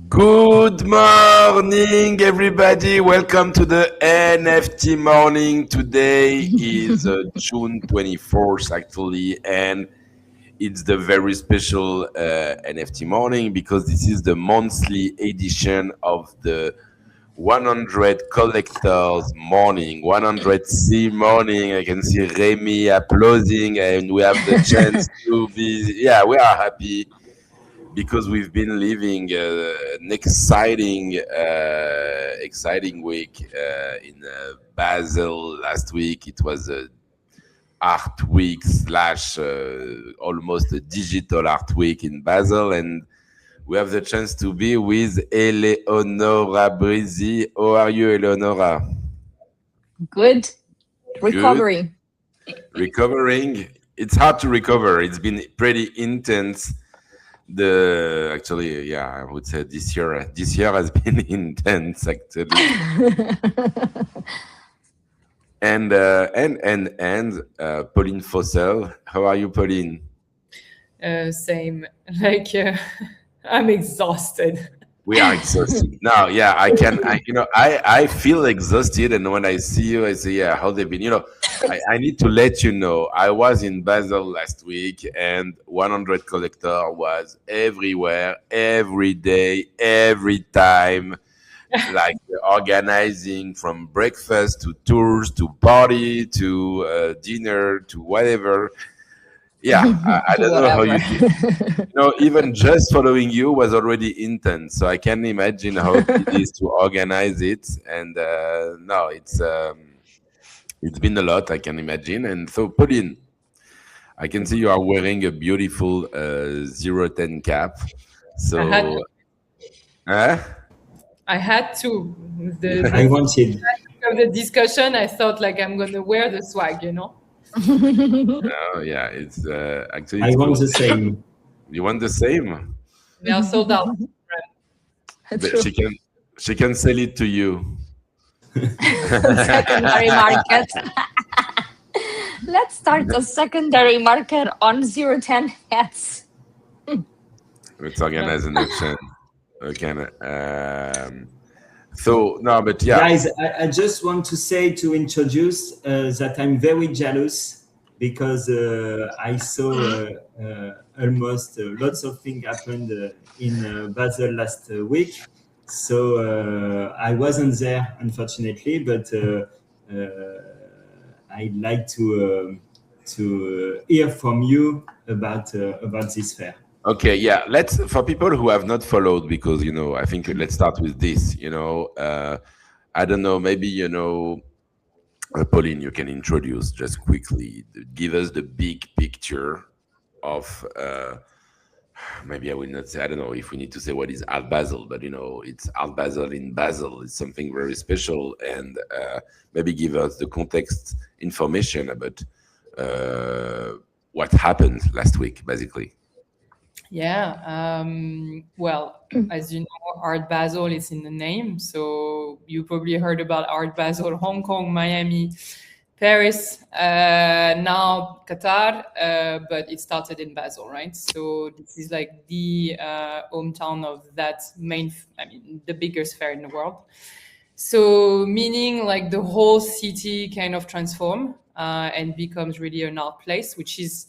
Good morning, everybody. Welcome to the NFT morning. Today is June 24th, actually, and it's the very special NFT morning because this is the monthly edition of the 100 collectors morning, 100C morning. I can see Remy applauding, and we have the chance to be, yeah, we are happy because we've been living an exciting week in Basel last week. It was a art week slash almost a digital art week in Basel, and we have the chance to be with Eleonora Brizi. How are you, Eleonora? Good. Good. Recovering. Recovering. It's hard to recover. It's been pretty intense. I would say this year has been intense, actually. and Pauline Foessel, how are you, Pauline? Same. I'm exhausted. We are exhausted now. Yeah, I feel exhausted, and when I see you, I say, yeah, how they've been. I need to let you know, I was in Basel last week, and 100 Collector was everywhere, every day, every time, like organizing from breakfast to tours to party to dinner to whatever. Yeah, I don't know how you did. Even just following you was already intense, so I can imagine how it is to organize it. And no, it's been a lot, I can imagine. And so, Pauline, I can see you are wearing a beautiful 010 cap. So, I had to. I wanted. Of the discussion, I thought I'm gonna wear the swag, Oh yeah, it's actually. I want the same. You want the same? They are sold out. But she can sell it to you. Secondary market. Let's start a secondary market on 010 hats. Let's organize an auction. Okay. So no, but yeah, guys, I just want to say, to introduce that I'm very jealous because I saw almost lots of things happened in Basel last week. So I wasn't there, unfortunately, but I'd like to hear from you about this fair. Okay, yeah. For people who have not followed, because I think let's start with this. I don't know. Maybe Pauline, you can introduce just quickly. Give us the big picture of. Maybe I will not say. I don't know if we need to say what is Art Basel, but it's Art Basel in Basel. It's something very special, and maybe give us the context information about what happened last week, basically. Yeah. Well, as you know, Art Basel is in the name. So you probably heard about Art Basel, Hong Kong, Miami, Paris, now Qatar, but it started in Basel, right? So this is the hometown of that the biggest fair in the world. So meaning the whole city kind of transform and becomes really an art place, which is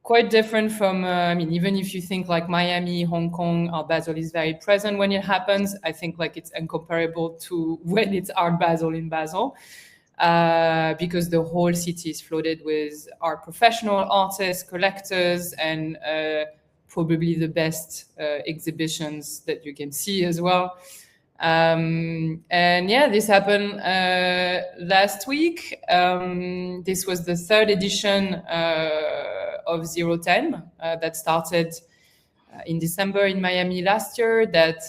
quite different from, even if you think Miami, Hong Kong, Art Basel is very present when it happens, I think it's incomparable to when it's Art Basel in Basel, because the whole city is flooded with art professional artists, collectors, and probably the best exhibitions that you can see as well. And yeah, this happened last week. This was the third edition of 010 that started in December in Miami last year, that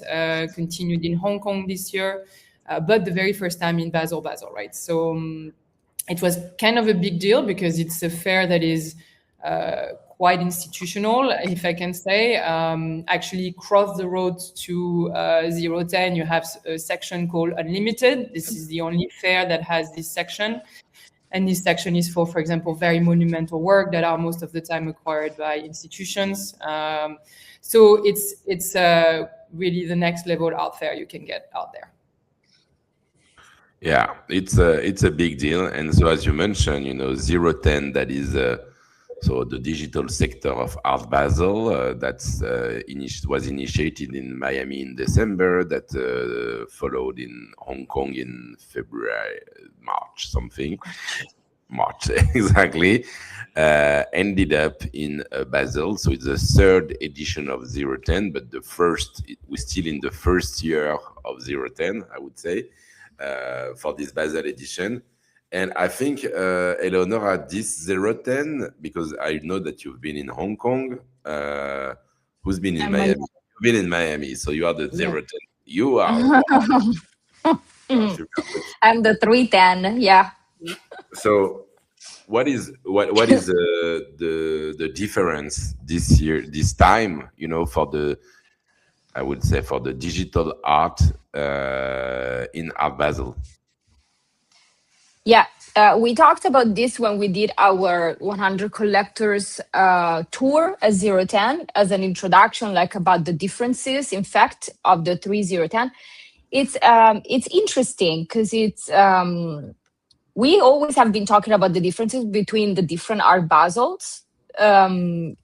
continued in Hong Kong this year, but the very first time in Basel, right? So it was kind of a big deal because it's a fair that is quite institutional, if I can say. Actually, across the road to 010, you have a section called Unlimited. This is the only fair that has this section. And this section is for example, very monumental work that are most of the time acquired by institutions. So it's really the next level art fair you can get out there. Yeah, it's a big deal. And so, as you mentioned, 010, that is so the digital sector of Art Basel was initiated in Miami in December, that followed in Hong Kong in February, March exactly, ended up in Basel. So it's the third edition of 010, but we're still in the first year of 010, I would say, for this Basel edition. And I think, Eleonora, this 010, because I know that you've been in Hong Kong, who's been in Miami? You've been in Miami, so you are the 010. You are. I'm the 310, yeah. So what is the difference this year, this time, for I would say, for the digital art in Art Basel? Yeah, we talked about this when we did our 100 collectors tour at 010 as an introduction, like about the differences, in fact, of the 3010. It's interesting because we always have been talking about the differences between the different Art Basels, and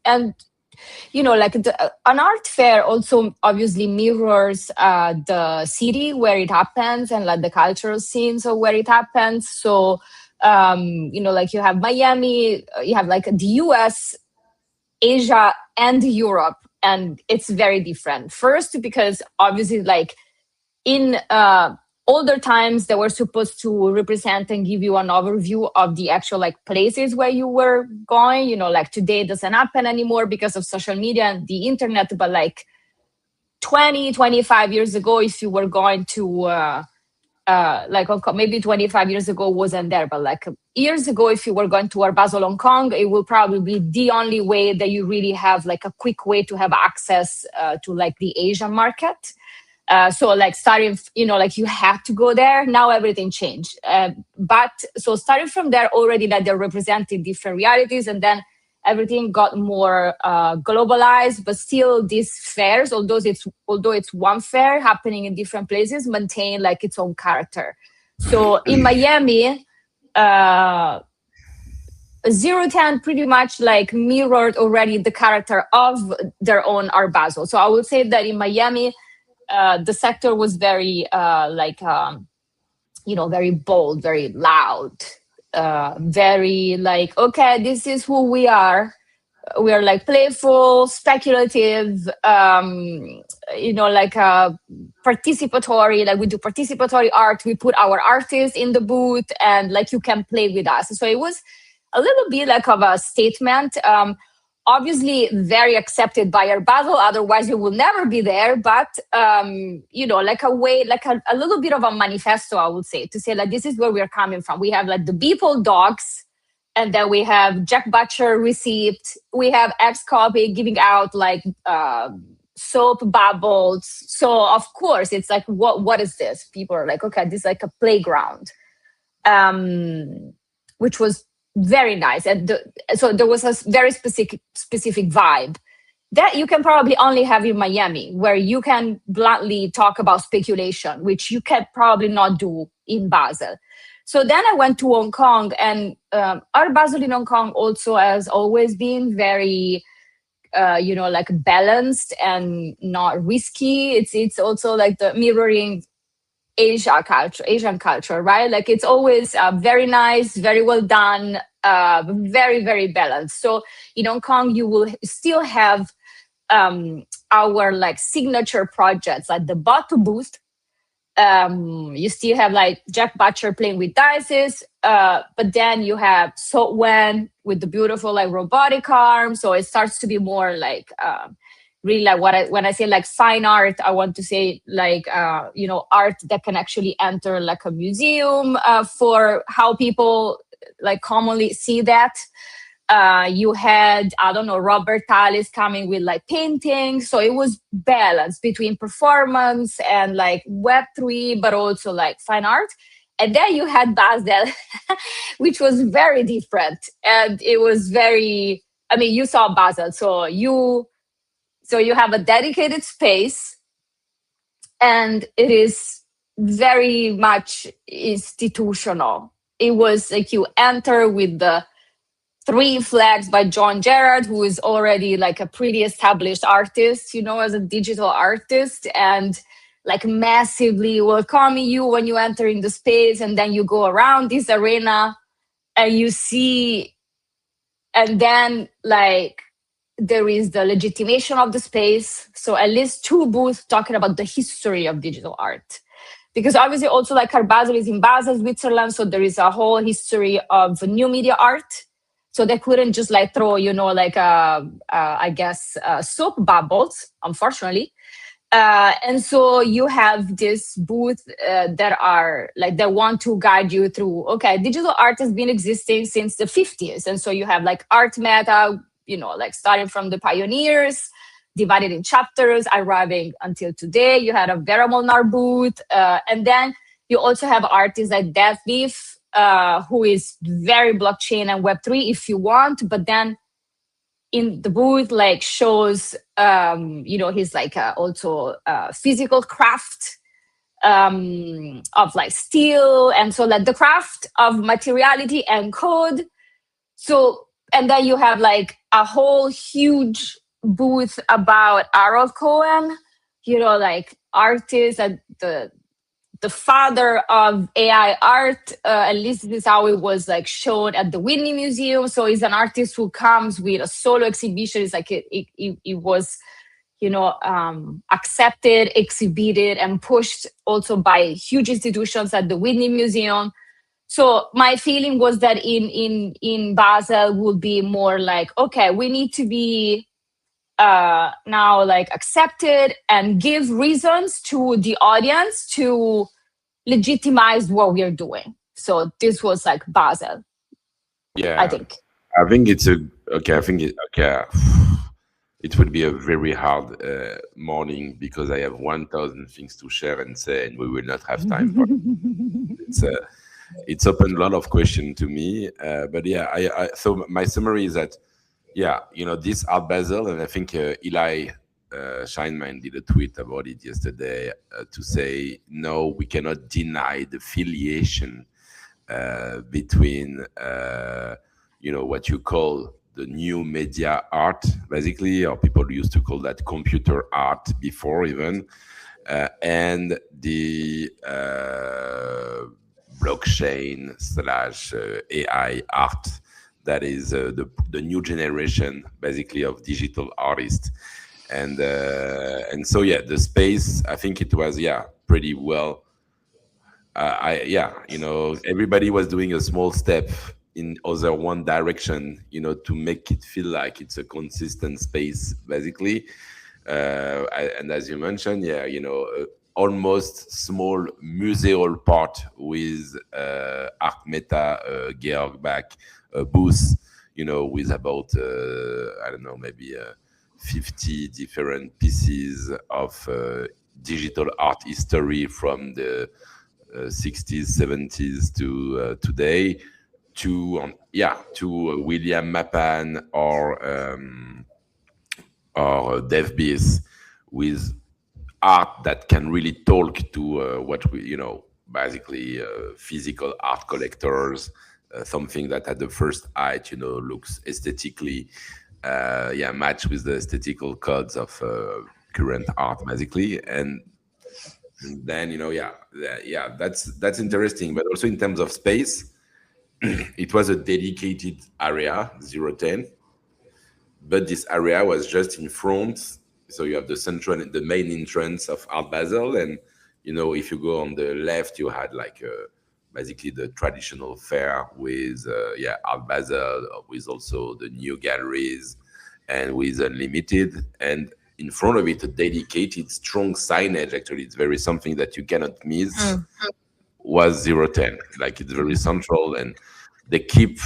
like an art fair also obviously mirrors the city where it happens and like the cultural scenes of where it happens. So, like you have Miami, you have like the US, Asia, and Europe, and it's very different. First, because obviously like in older times, they were supposed to represent and give you an overview of the actual like places where you were going. Like today it doesn't happen anymore because of social media and the internet. But like 25 years ago, if you were going to maybe 25 years ago wasn't there, but like years ago, if you were going to Art Basel Hong Kong, it will probably be the only way that you really have like a quick way to have access to like the Asian market. So like starting, like you had to go there. Now everything changed. But so starting from there already, that they're representing different realities, and then everything got more globalized. But still, these fairs, although it's one fair happening in different places, maintain like its own character. So in Miami, 010 pretty much like mirrored already the character of their own Art Basel. So I would say that in Miami, the sector was very very bold, very loud, very like, okay, this is who we are. We are like playful, speculative, like participatory, like we do participatory art. We put our artists in the booth and like you can play with us. So it was a little bit like of a statement. Obviously very accepted by Art Basel, otherwise you will never be there. But, like a way, like a little bit of a manifesto, I would say, to say like, this is where we're coming from. We have like the Beeple dogs, and then we have Jack Butcher receipt. We have X-Copy giving out like soap bubbles. So of course it's like, what is this? People are like, okay, this is like a playground, which was very nice. And so there was a very specific vibe that you can probably only have in Miami, where you can bluntly talk about speculation, which you can probably not do in Basel. So then I went to Hong Kong, and Art Basel in Hong Kong also has always been very, like balanced and not risky. It's also like the mirroring Asian culture, right? Like it's always very nice, very well done, very, very balanced. So in Hong Kong, you will still have our like signature projects, like the Bottle Boost. You still have like Jack Butcher playing with dices, but then you have So Wen with the beautiful like robotic arm. So it starts to be more like really like when I say like fine art, I want to say like art that can actually enter like a museum for how people like commonly see that. You had, I don't know, Robert Tallis coming with like paintings. So it was balanced between performance and like Web3, but also like fine art. And then you had Basel, which was very different. And it was very, you saw Basel. So you have a dedicated space and it is very much institutional. It was like you enter with the 3 Flags by John Gerard, who is already like a pretty established artist, as a digital artist, and like massively welcoming you when you enter in the space. And then you go around this arena and you see, and then like there is the legitimation of the space. So at least 2 booths talking about the history of digital art. Because obviously also like Art Basel is in Basel, Switzerland. So there is a whole history of new media art. So they couldn't just like throw, like, I guess, soap bubbles, unfortunately. And so you have this booth that are like, they want to guide you through, okay, digital art has been existing since the 50s. And so you have like art meta, like starting from the pioneers, divided in chapters, arriving until today. You had a Vera Molnar booth. And then you also have artists like Debrief, who is very blockchain and Web3 if you want, but then in the booth like shows, he's like also physical craft of like steel. And so like the craft of materiality and code. So, and then you have like a whole huge booth about Harold Cohen, like artists at the father of AI art. At least this is how it was like shown at the Whitney Museum. So he's an artist who comes with a solo exhibition. It's like it was, accepted, exhibited, and pushed also by huge institutions at the Whitney Museum. So my feeling was that in Basel would be more like, okay, we need to be now like accepted and give reasons to the audience to legitimize what we are doing. So this was like Basel. Yeah, I think it's okay. I think it would be a very hard morning because I have 1,000 things to share and say, and we will not have time for it. It's opened a lot of questions to me, but yeah, so my summary is that this Art Basel, and I think Eli Scheinman did a tweet about it yesterday to say, no, we cannot deny the affiliation between, what you call the new media art, basically, or people used to call that computer art before even, and the blockchain / AI art that is the new generation, basically, of digital artists. And so the space, I think it was pretty well. Everybody was doing a small step in other one direction, to make it feel like it's a consistent space, basically. And as you mentioned, almost small museal part with Art Meta, Georg Bach booth, with about I don't know, maybe 50 different pieces of digital art history from the 60s, 70s to today, to William Mapan or Dev with art that can really talk to what we, basically physical art collectors, something that at the first eye, looks aesthetically match with the aesthetical codes of current art, basically. And then that's interesting. But also in terms of space, it was a dedicated area, 010, but this area was just in front. So you have the main entrance of Art Basel, and if you go on the left, you had like basically the traditional fair with Art Basel, with also the new galleries, and with Unlimited, and in front of it a dedicated strong signage. Actually, it's very something that you cannot miss. Was 010, like it's very central, and they keep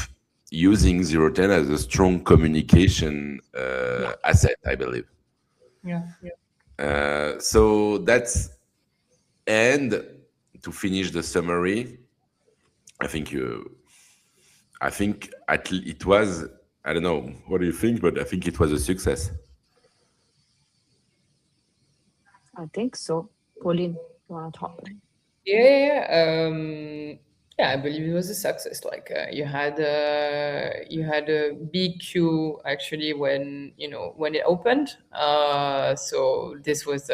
using 010 as a strong communication asset, I believe. So that's, and to finish the summary, I think it was, I don't know, what do you think? But I think it was a success. I think so. Pauline, you want to talk? Yeah, I believe it was a success. Like you had a big queue actually when when it opened. So this was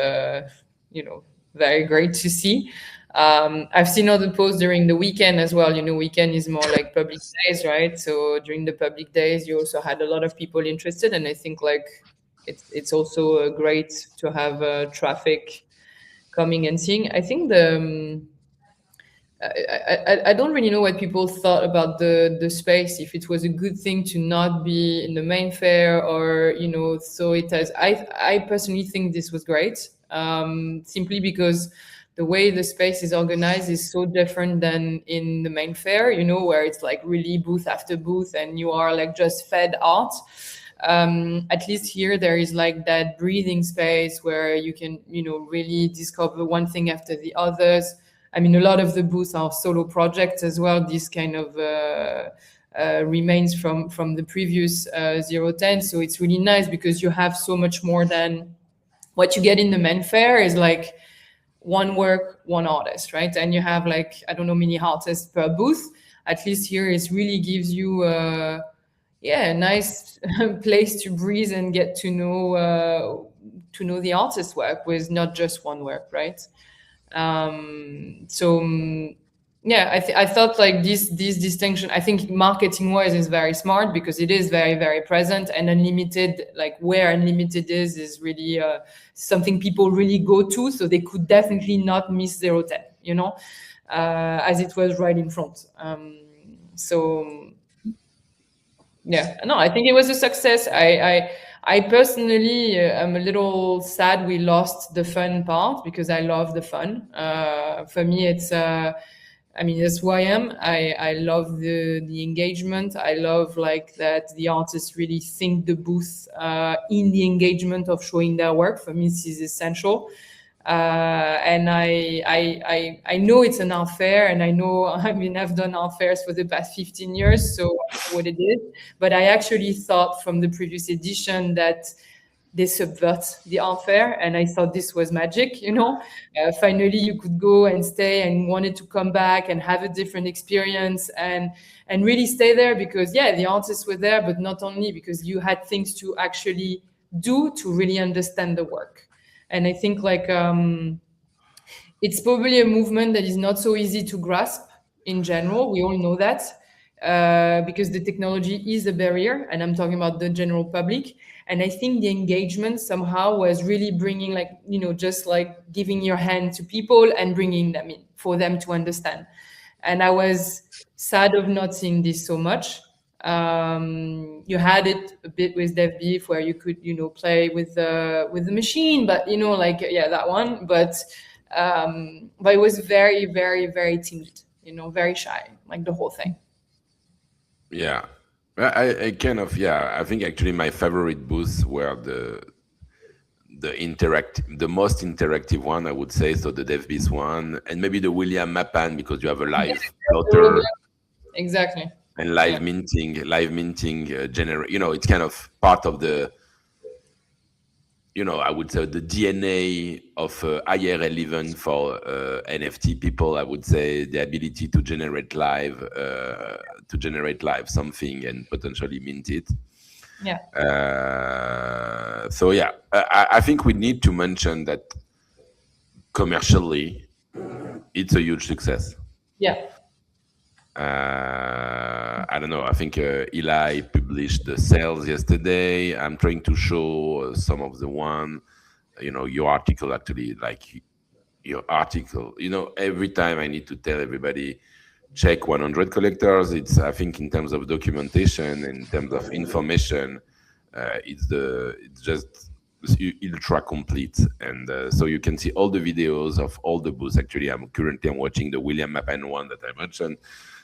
very great to see. I've seen other posts during the weekend as well. Weekend is more like public days, right? So during the public days, you also had a lot of people interested, and I think like it's also great to have traffic coming and seeing. I think I don't really know what people thought about the space, if it was a good thing to not be in the main fair, or so it has. I personally think this was great, simply because the way the space is organized is so different than in the main fair, where it's like really booth after booth and you are like just fed art. At least here there is like that breathing space where you can really discover one thing after the others. I mean, a lot of the booths are solo projects as well. This kind of remains from the previous 010. So it's really nice because you have so much more than what you get in the main fair is like one work, one artist, right? And you have like, I don't know, many artists per booth. At least here it really gives you a nice place to breathe and get to know the artist's work with not just one work, right? I thought like this distinction, I think marketing wise is very smart because it is very, very present, and unlimited, like where unlimited is really something people really go to, so they could definitely not miss 010, as it was right in front. I think it was a success. I personally am a little sad we lost the fun part because I love the fun. For me, it's that's who I am. I love the engagement. I love like that the artists really think the booth in the engagement of showing their work. For me, this is essential. And I know it's an art fair, and I know, I've done art fairs for the past 15 years, so I know what it is. But I actually thought from the previous edition that they subvert the art fair, and I thought this was magic, finally you could go and stay and wanted to come back and have a different experience and really stay there because the artists were there, but not only, because you had things to actually do to really understand the work. And I think like it's probably a movement that is not so easy to grasp in general. We all know that because the technology is a barrier, and I'm talking about the general public. And I think the engagement somehow was really bringing like, just like giving your hand to people and bringing them in for them to understand. And I was sad of not seeing this so much. You had it a bit with Debrief where you could, play with the machine, but that one. But it was very, very, very timid, very shy, like the whole thing. Yeah, I kind of I think actually my favorite booths were the most interactive one, I would say. So the Debrief one, and maybe the William Mapan, because you have a live plotter. Exactly. And live minting, it's kind of part of the, I would say the DNA of IRL event for NFT people. I would say the ability to generate live something and potentially mint it. Yeah. I think we need to mention that commercially, it's a huge success. Yeah. I don't know. I think Eli published the sales yesterday. I'm trying to show some of the one, your article actually, like your article. Every time I need to tell everybody, check 100 collectors. It's, I think, in terms of documentation, in terms of information, it's just ultra complete. And so you can see all the videos of all the booths. Actually, I'm watching the William Mapan one that I mentioned.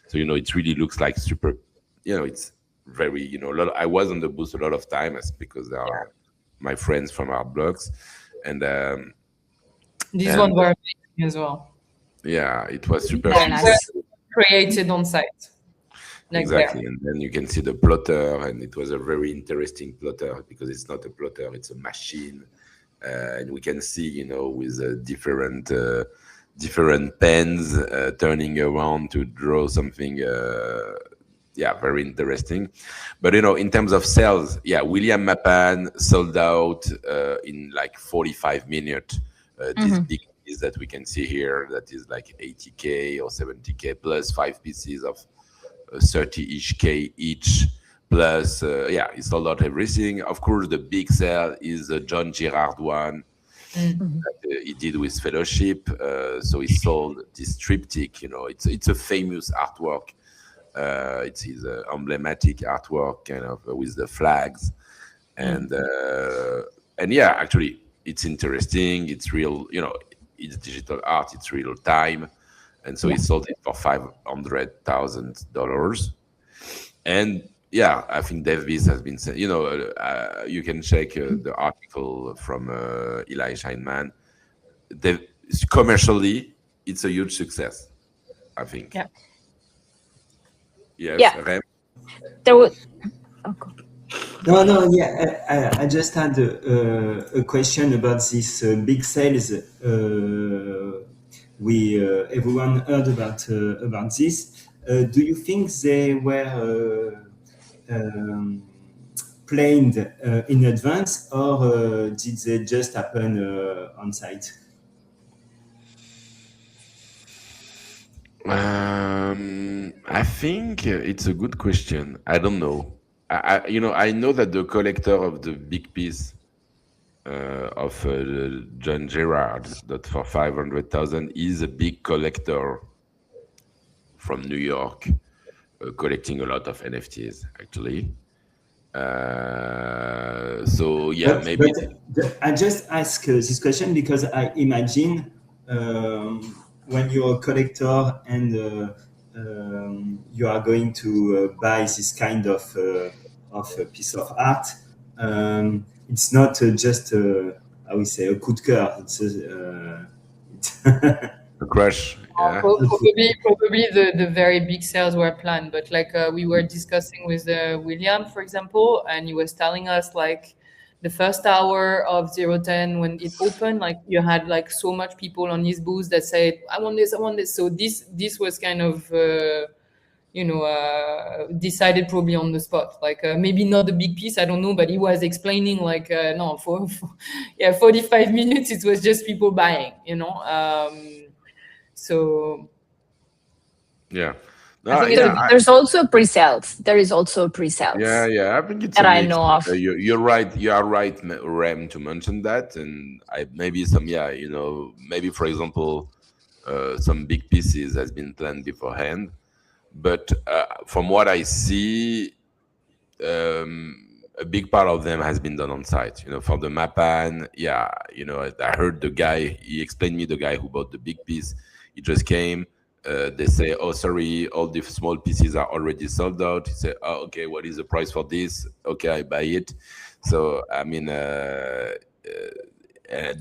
So, it really looks like super, it's very, I was on the booth a lot of times because they are my friends from our blogs. And these ones were amazing as well. Yeah, it was super created on site. Exactly. And then you can see the plotter, and it was a very interesting plotter because it's not a plotter, it's a machine. and we can see, with different pens turning around to draw something. Very interesting. But in terms of sales, William Mapan sold out in like 45 minutes. This big piece that we can see here, that is like 80K or 70K plus 5 pieces of 30-ish K each. Plus, he sold out everything. Of course, the big sale is the John Girard one that he did with Fellowship. So he sold this triptych. It's a famous artwork. It's his emblematic artwork, kind of with the flags, and actually, it's interesting. It's real. It's digital art. It's real time, and so he sold it for $500,000. And I think Debrief has been said. You can check the article from Eli Scheinman. Commercially, it's a huge success, I think. Yeah. Yes, Rem? There was. No. I just had a question about this big sales. Everyone heard about this. Do you think they were planned in advance, or did they just happen on site? I think it's a good question. I don't know. I know that the collector of the big piece of John Girard, that for 500,000, is a big collector from New York, collecting a lot of NFTs actually. Maybe. But I just ask this question because I imagine when you're a collector and you are going to buy this kind of a piece of art, it's not just I would say a coup de cœur. It's a crush. Yeah. Probably the very big sales were planned, but like we were discussing with William, for example, and he was telling us like the first hour of 010 when it opened, like you had like so much people on his booth that said, I want this. So this was kind of decided probably on the spot, like maybe not the big piece, I don't know, but he was explaining like for 45 minutes it was just people buying, so yeah. I think there's also pre-sales. There is also pre-sales. Yeah. I think it's that I know of. You're right. You are right, Rem, to mention that. And maybe maybe for example, some big pieces has been planned beforehand. But from what I see, a big part of them has been done on site. For the Mapan, I heard the guy. He explained me the guy who bought the big piece. He just came. They say, oh, sorry, all the small pieces are already sold out. He said, oh, okay, what is the price for this? Okay, I buy it. So, I mean, the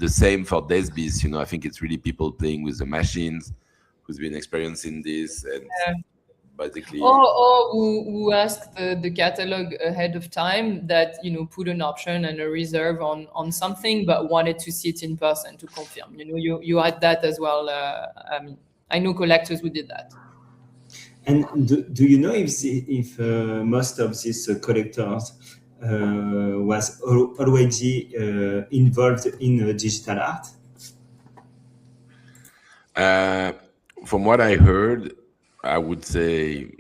same for Debrief. I think it's really people playing with the machines who's been experiencing this. And basically... who asked the catalog ahead of time that, put an option and a reserve on something, but wanted to see it in person to confirm. You had that as well. I know collectors who did that. And do you know if most of these collectors was already involved in digital art? From what I heard, I would say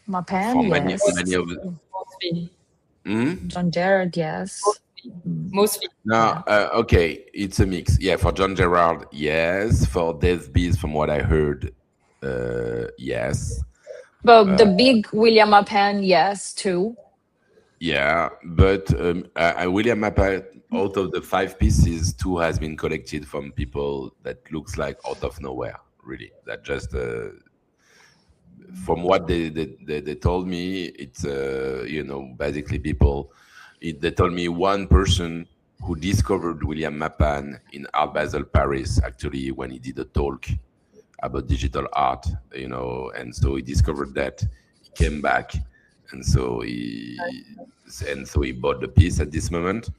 Mapan, many of John Girard, yes. Mostly. No, okay, it's a mix. Yeah, for John Girard, yes. For Debrief, from what I heard, yes. But the big William Mapan, yes, too. Yeah, but William Mapan, out of the 5 pieces, 2 has been collected from people that looks like out of nowhere, really. That just... from what they told me, it's basically people. They told me one person who discovered William Mapan in Art Basel Paris, actually, when he did a talk about digital art, and so he discovered that. He came back, and so he bought the piece at this moment.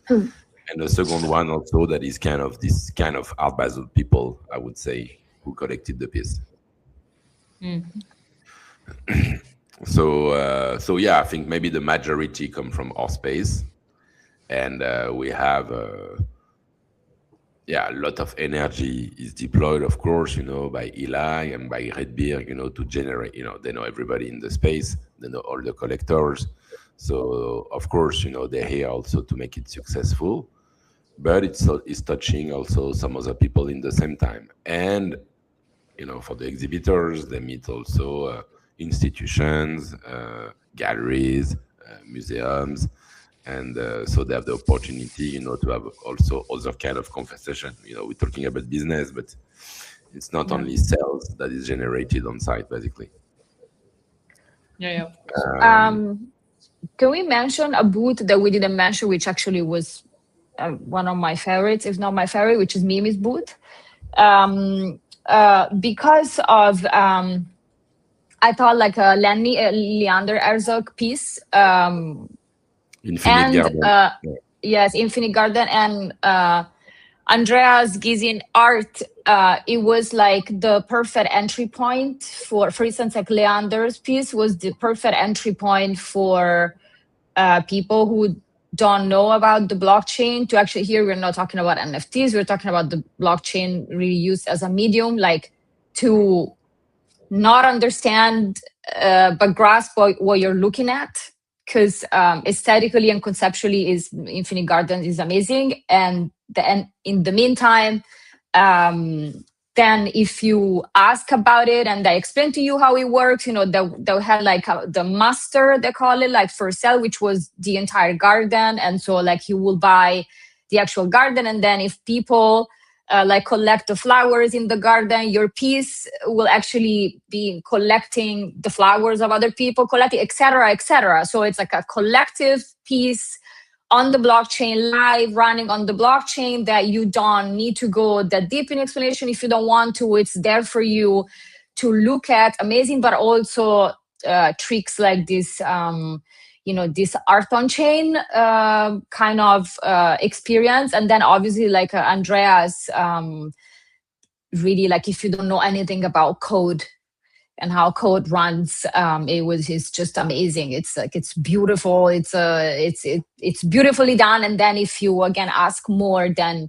And the second one also that is kind of this kind of Art Basel people, I would say, who collected the piece. So yeah, I think maybe the majority come from our space, and we have a lot of energy is deployed, of course, by Eli and by Redbeard, to generate, they know everybody in the space, they know all the collectors. So of course, they're here also to make it successful, but it's touching also some other people in the same time. And for the exhibitors, they meet also institutions, galleries, museums, and so they have the opportunity, to have also other kind of conversation. We're talking about business, but it's not only sales that is generated on site, basically. Yeah. Can we mention a booth that we didn't mention, which actually was one of my favorites, if not my favorite, which is Mimi's booth? Because of I thought like a Leander Herzog piece, Infinite Garden. Yes, Infinite Garden, and Andreas Gizin art. It was like the perfect entry point for instance, like Leander's piece was the perfect entry point for people who don't know about the blockchain to actually here. We're not talking about NFTs. We're talking about the blockchain really used as a medium, like to not understand but grasp what you're looking at, because aesthetically and conceptually is Infinite Garden is amazing. And in the meantime, then if you ask about it and they explain to you how it works, they'll have like the master, they call it, like for sale, which was the entire garden. And so like you will buy the actual garden, and then if people like collect the flowers in the garden, your piece will actually be collecting the flowers of other people, collecting, etc., etc. So it's like a collective piece on the blockchain, live, running on the blockchain, that you don't need to go that deep in explanation if you don't want to. It's there for you to look at. Amazing, but also tricks like this, this art on chain kind of experience. And then obviously like Andreas, really like if you don't know anything about code and how code runs, it's just amazing. It's like, it's beautiful. It's beautifully done. And then if you again ask more, then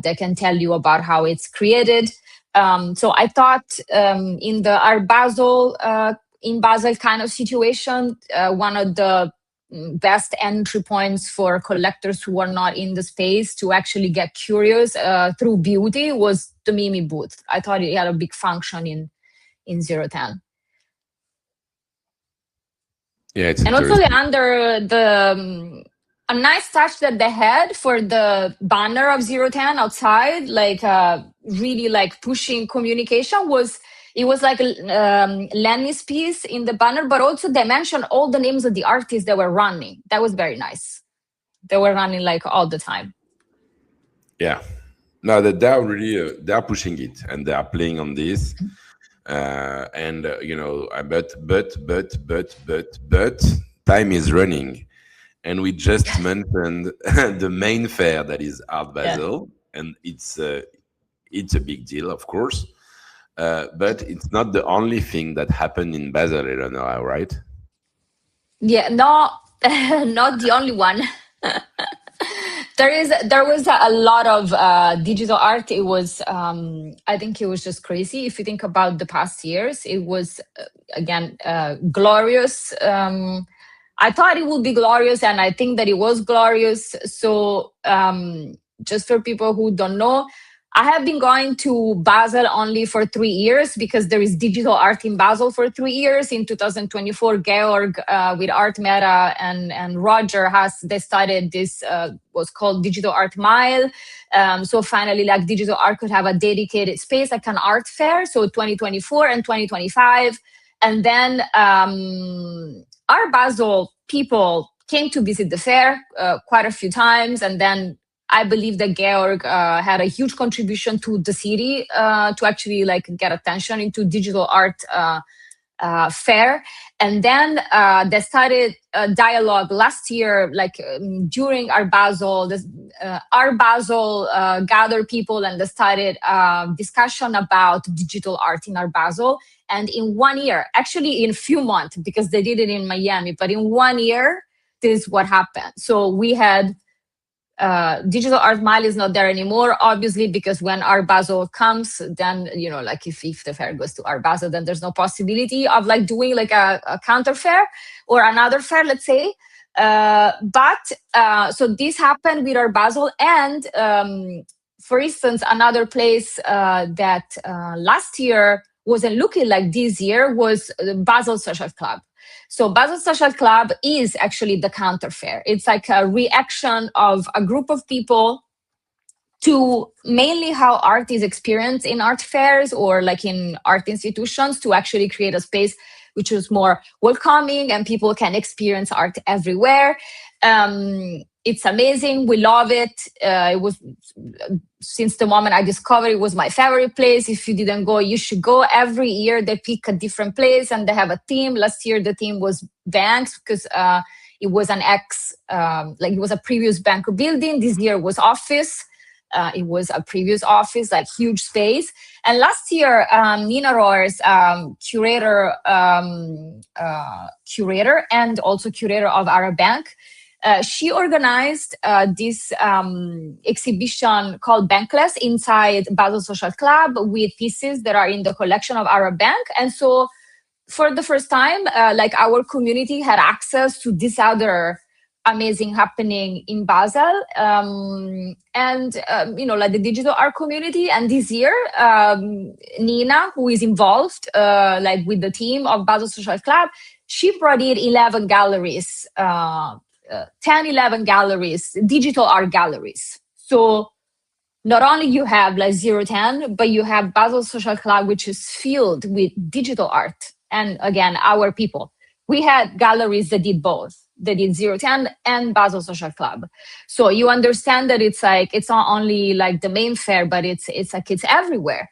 they can tell you about how it's created. So I thought in the Art Basel, in Basel kind of situation, one of the best entry points for collectors who are not in the space to actually get curious through beauty was the Mimi booth. I thought it had a big function in 010. Yeah, it's and also under the a nice touch that they had for the banner of 010 outside, like really like pushing communication was. It was like Lenny's piece in the banner, but also they mentioned all the names of the artists that were running. That was very nice. They were running like all the time. Yeah, no, that they're really they're pushing it and they are playing on this. And but time is running, and we just mentioned the main fair that is Art Basel, and it's a big deal, of course, but it's not the only thing that happened in Basel, Eleonora, right? Yeah, no, not the only one. There was a lot of digital art. It was, I think it was just crazy. If you think about the past years, it was, again, glorious. I thought it would be glorious, and I think that it was glorious. So just for people who don't know, I have been going to Basel only for 3 years because there is digital art in Basel for 3 years. In 2024, Georg with Art Meta and Roger they started this, was called Digital Art Mile. So finally, like digital art could have a dedicated space, like an art fair. So 2024 and 2025. And then Art Basel people came to visit the fair quite a few times. And then I believe that Georg had a huge contribution to the city to actually like get attention into digital art fair. And then they started a dialogue last year, like during Art Basel. Art Basel gathered people and they started discussion about digital art in Art Basel. And in 1 year, actually in a few months, because they did it in Miami, but in 1 year, this is what happened. So we had digital art mile is not there anymore, obviously, because when Art Basel comes, then, you know, like if the fair goes to Art Basel, then there's no possibility of like doing like a counter fair or another fair, let's say. So this happened with Art Basel. And for instance, another place that last year wasn't looking like this year was Basel Social Club. So Basel Social Club is actually the counter fair. It's like a reaction of a group of people to mainly how art is experienced in art fairs or like in art institutions, to actually create a space which is more welcoming and people can experience art everywhere. It's amazing. We love it. It was, since the moment I discovered, it was my favorite place. If you didn't go, you should go. Every year they pick a different place and they have a theme. Last year the theme was banks, because it was an it was a previous bank building. This year was office. It was a previous office, like huge space. And last year, Nina Roers, curator and also curator of Arab Bank, she organized this exhibition called Bankless inside Basel Social Club with pieces that are in the collection of Arab Bank. And so for the first time, like our community had access to this other amazing happening in Basel, you know, like the digital art community. And this year, Nina, who is involved like with the team of Basel Social Club, she brought in 11 galleries, 11 galleries, digital art galleries. So not only you have like 010, but you have Basel Social Club, which is filled with digital art. And again, our people. We had galleries that did both. They did 010 and Basel Social Club. So you understand that it's like, it's not only like the main fair, but it's like it's everywhere.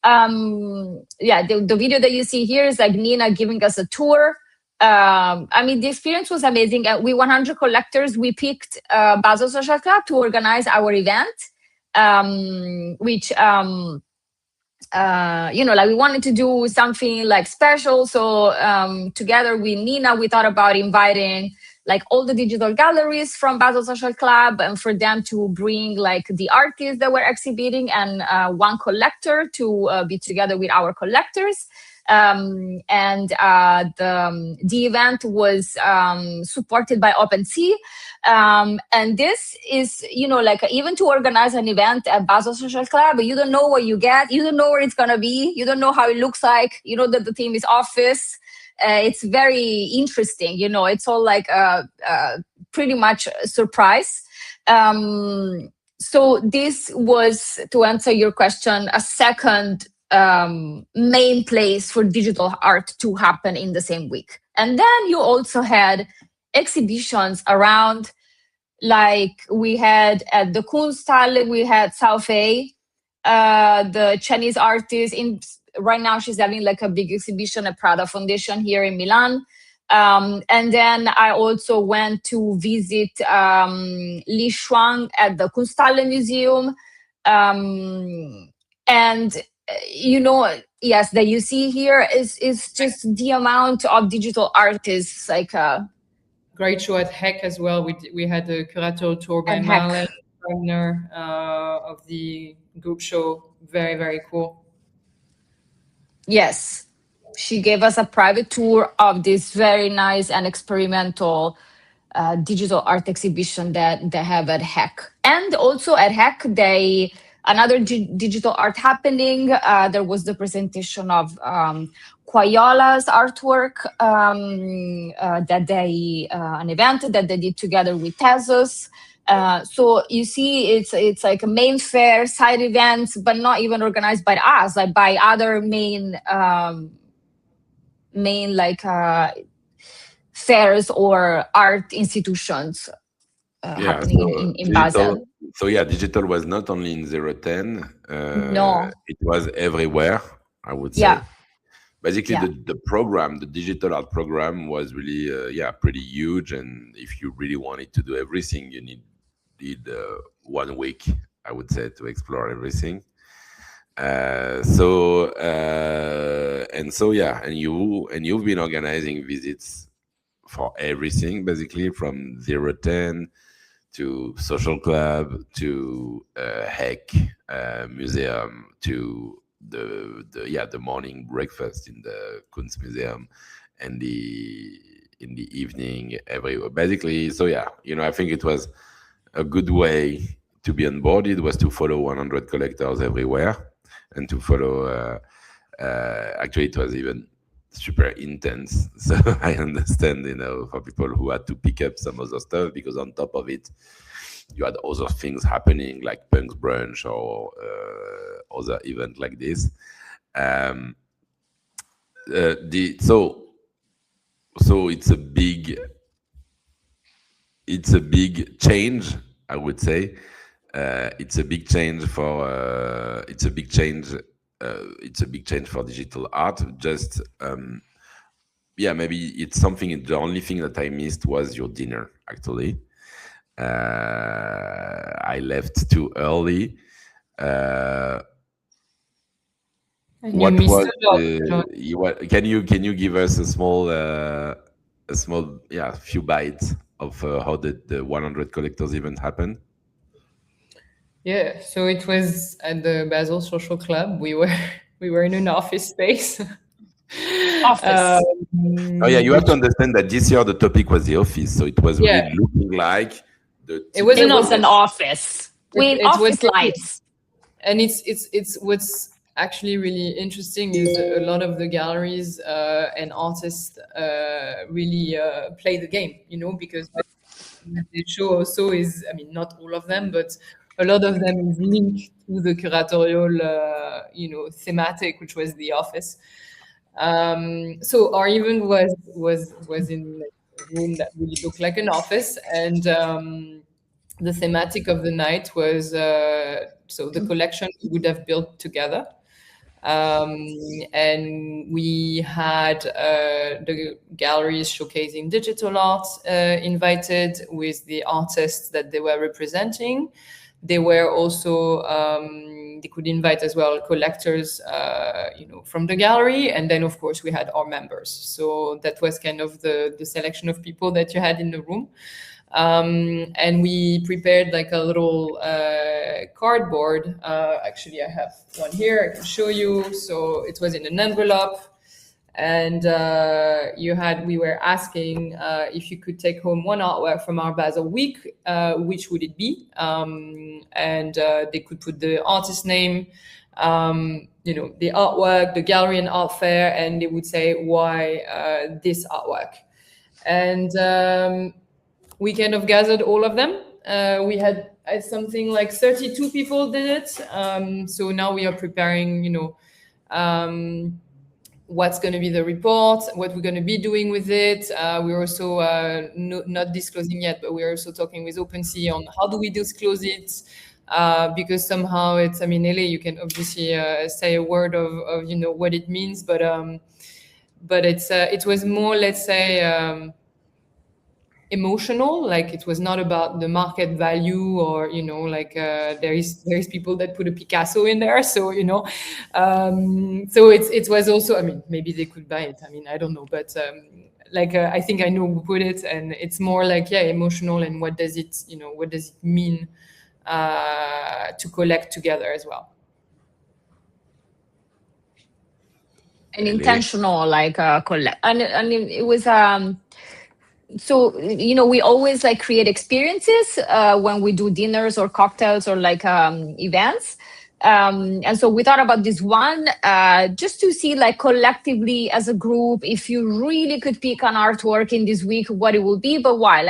The video that you see here is like Nina giving us a tour. I mean, the experience was amazing. We 100 collectors, we picked Basel Social Club to organize our event, which you know, like we wanted to do something like special. So together with Nina, we thought about inviting like all the digital galleries from Basel Social Club and for them to bring like the artists that were exhibiting and one collector to be together with our collectors. The event was supported by OpenSea. And this is, you know, like even to organize an event at Basel Social Club, you don't know what you get. You don't know where it's going to be. You don't know how it looks like. You know that the theme is office. It's very interesting. You know, it's all like pretty much a surprise. So this was, to answer your question, a second main place for digital art to happen in the same week. And then you also had exhibitions around, like we had at the Kunsthalle, we had South A, the Chinese artist. Right now she's having like a big exhibition at Prada Foundation here in Milan. And then I also went to visit Li Shuang at the Kunsthalle Museum. And you know, yes, that you see here is just the amount of digital artists. Like great show at Heck as well. We had a curatorial tour by Marlene Wagner of the group show. Very, very cool. Yes, she gave us a private tour of this very nice and experimental digital art exhibition that they have at Heck. And also at Heck, another digital art happening. There was the presentation of Quayola's artwork an event that they did together with Tezos. So you see, it's like a main fair, side events, but not even organized by us, like by other main like fairs or art institutions happening in Basel. So yeah, digital was not only in 010. No, it was everywhere, I would say. Yeah. basically Yeah. the program, the digital art program, was really pretty huge. And if you really wanted to do everything, you need 1 week, I would say, to explore everything. And you've been organizing visits for everything, basically, from 010 to social club to Heck museum to the morning breakfast in the Kunst Museum, and in the evening everywhere, basically. So I think it was a good way to be onboarded, was to follow 100 collectors everywhere, and to follow actually it was even super intense. So I understand, for people who had to pick up some other stuff, because on top of it you had other things happening, like Punk's brunch or other event like this. So it's a big change, I would say. It's a big change for digital art. Just maybe it's something. The only thing that I missed was your dinner, actually. I left too early. And What you missed was a lot, John. can you give us a small few bites of how the 100 collectors event happened? Yeah, so it was at the Basel Social Club. We were in an office space. Office. Oh yeah, you have to understand that this year the topic was the office, so it was really looking like It was It an was an office. We It office was- lights. and it's what's actually really interesting is a lot of the galleries and artists really play the game, because what they show also is, I mean, not all of them, but a lot of them is linked to the curatorial, thematic, which was the office. So our event was in a room that really looked like an office, and the thematic of the night was so the collection we would have built together. And we had the galleries showcasing digital art invited with the artists that they were representing. They were also they could invite as well collectors, from the gallery, and then of course we had our members. So that was kind of the selection of people that you had in the room. And we prepared like a little cardboard. Actually, I have one here. I can show you. So it was in an envelope, and we were asking if you could take home one artwork from Art Basel week, which would it be? And they could put the artist name, the artwork, the gallery and art fair, and they would say why this artwork. And we kind of gathered all of them. We had something like 32 people did it. So now we are preparing, what's going to be the report, what we're going to be doing with it. We're also not disclosing yet, but we're also talking with OpenSea on how do we disclose it. Because somehow it's, I mean, Ele, you can obviously say a word of what it means, but it was more, let's say, emotional. Like it was not about the market value, or there is people that put a Picasso in there, so so it was also, I mean, maybe they could buy it, I mean, I don't know, but I think I know who put it, and it's more like emotional, and what does it mean to collect together as well. An intentional collect, and it was so we always create experiences when we do dinners or cocktails or events, and so we thought about this one just to see collectively as a group, if you really could pick an artwork in this week, what it would be, but why.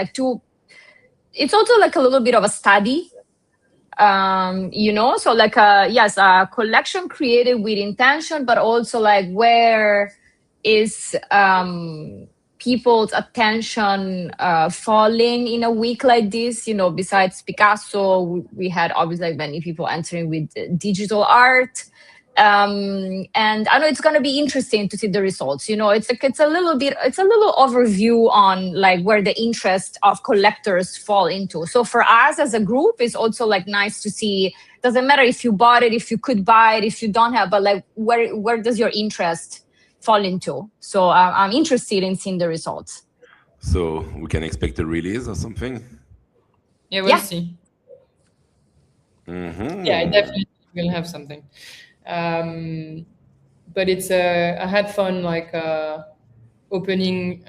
It's also a little bit of a study, so yes, a collection created with intention, but also where is people's attention falling in a week like this. Besides Picasso, we had obviously many people entering with digital art, And I know it's going to be interesting to see the results. You know, it's a little overview on like where the interest of collectors fall into. So for us as a group, it's also like nice to see. Doesn't matter if you bought it, if you could buy it, if you don't have, but like where does your interest fall into? So I'm interested in seeing the results. So we can expect a release or something. Yeah, we'll see. Yeah, definitely we'll have something. But it's I had fun like opening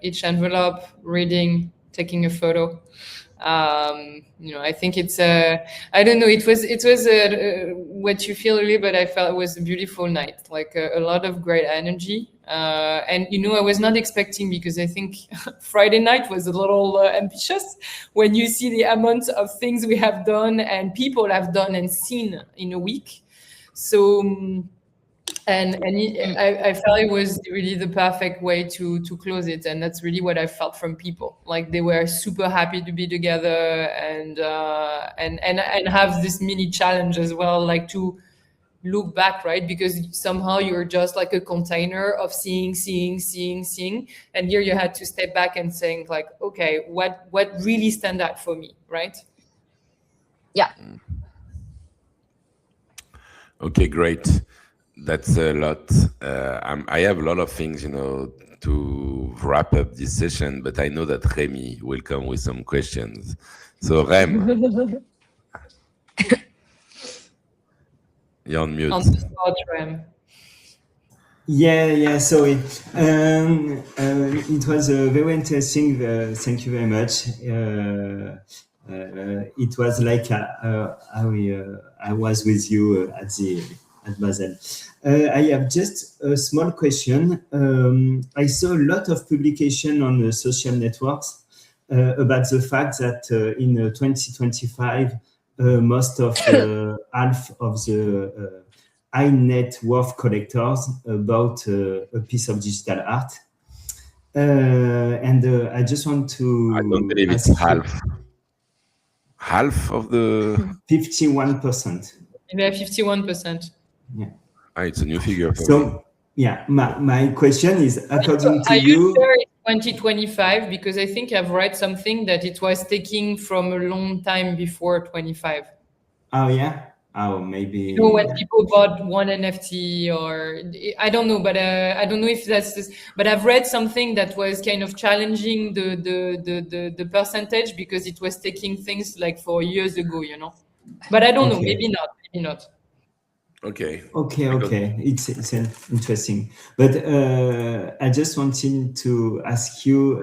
each envelope, reading, taking a photo. You know, I think it's I don't know, it was what you feel really, but I felt it was a beautiful night, like a lot of great energy. And you know, I was not expecting, because I think Friday night was a little ambitious when you see the amount of things we have done and people have done and seen in a week. So I felt it was really the perfect way to close it, and that's really what I felt from people. Like they were super happy to be together and have this mini challenge as well, like to look back, right? Because somehow you're just like a container of seeing, and here you had to step back and saying like, okay, what really stand out for me, right? Yeah. Okay, great. That's a lot. I have a lot of things, you know, to wrap up this session, but I know that Remy will come with some questions. So Rem, you're on mute. On the spot, Rem. Yeah, sorry. It was very interesting. Thank you very much. It was like I was with you at Basel. I have just a small question. I saw a lot of publication on social networks about the fact that in 2025, most of half of the high net worth collectors bought a piece of digital art. And I just want to... I don't believe it's half. Half of the... 51%. Yeah, 51%. Yeah. It's a new figure for me. So, yeah, my question is, according to Are you... sure it's 2025? Because I think I've read something that it was taking from a long time before 25. Oh, yeah? Oh, maybe... You know, when people bought one NFT, or I don't know, but I don't know if that's this. But I've read something that was kind of challenging the percentage, because it was taking things like for years ago, you know. But I don't know, maybe not. Okay. It's interesting. But I just wanted to ask you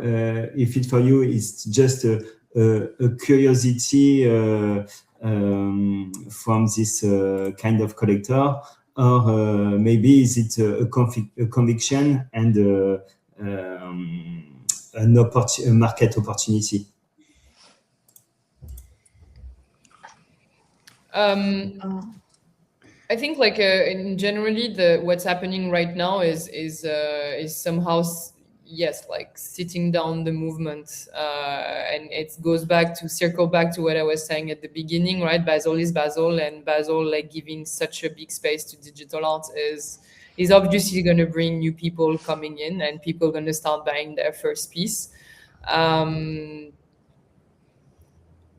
if it for you is just a curiosity from this kind of collector, or maybe is it a conviction and a market opportunity? I think like in generally what's happening right now is somehow yes, like sitting down the movement, and it goes back to circle back to what I was saying at the beginning, right? Basel is Basel, and Basel like giving such a big space to digital art is obviously going to bring new people coming in, and people going to start buying their first piece.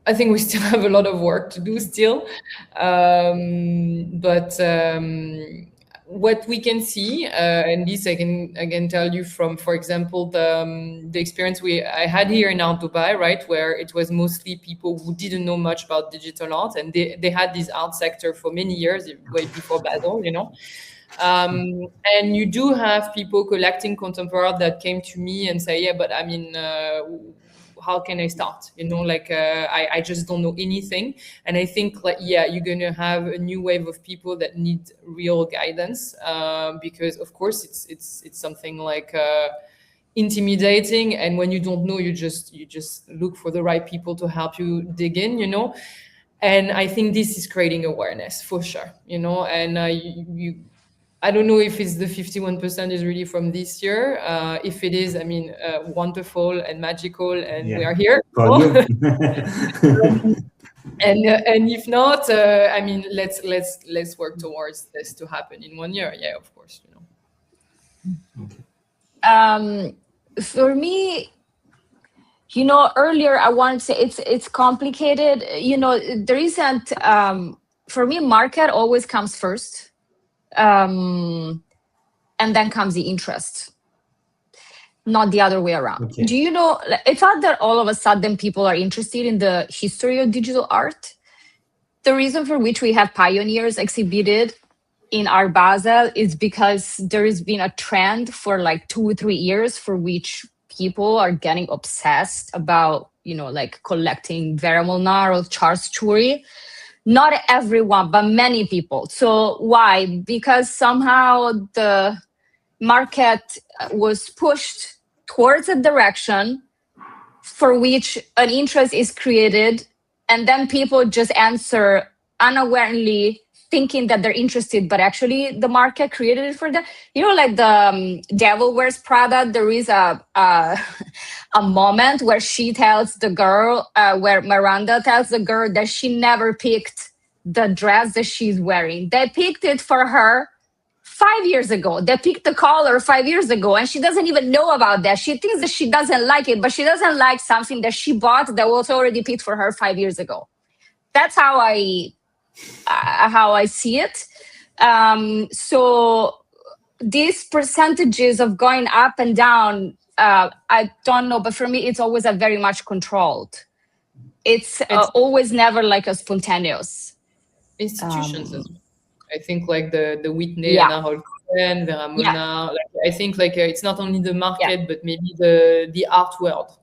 I think we still have a lot of work to do still, but what we can see, and this I can tell you from, for example, the experience I had here in Art Dubai, right, where it was mostly people who didn't know much about digital art, and they had this art sector for many years, way before Basel, you know. And you do have people collecting contemporary art that came to me and say, yeah, but I mean, how can I start? You know, like I just don't know anything. And I think like, yeah, you're going to have a new wave of people that need real guidance, because of course it's something like intimidating. And when you don't know, you just look for the right people to help you dig in, you know. And I think this is creating awareness for sure, you know, and I don't know if it's the 51% is really from this year. If it is, I mean, wonderful and magical, and we are here. And if not, I mean, let's work towards this to happen in 1 year. Yeah, of course, For me, earlier I wanted to say it's complicated. There isn't. For me, market always comes first, and then comes the interest, not the other way around. Okay. Do you know? It's not that all of a sudden people are interested in the history of digital art. The reason for which we have pioneers exhibited in Art Basel is because there has been a trend for like 2 or 3 years for which people are getting obsessed about, like collecting Vermonar or Charles Chury. Not everyone, but many people. So why? Because somehow the market was pushed towards a direction for which an interest is created, and then people just answer unawarely, thinking that they're interested, but actually the market created it for them. Like the Devil Wears Prada, there is a moment where she tells the girl, where Miranda tells the girl that she never picked the dress that she's wearing. They picked it for her 5 years ago. They picked the color 5 years ago, and she doesn't even know about that. She thinks that she doesn't like it, but she doesn't like something that she bought that was already picked for her 5 years ago. That's how I see it. So these percentages of going up and down, I don't know, but for me, it's always a very much controlled. It's always never like a spontaneous. Institutions as well. I think like the Whitney and Harold Cohen, the Ramona. Like, I think like it's not only the market, but maybe the art world.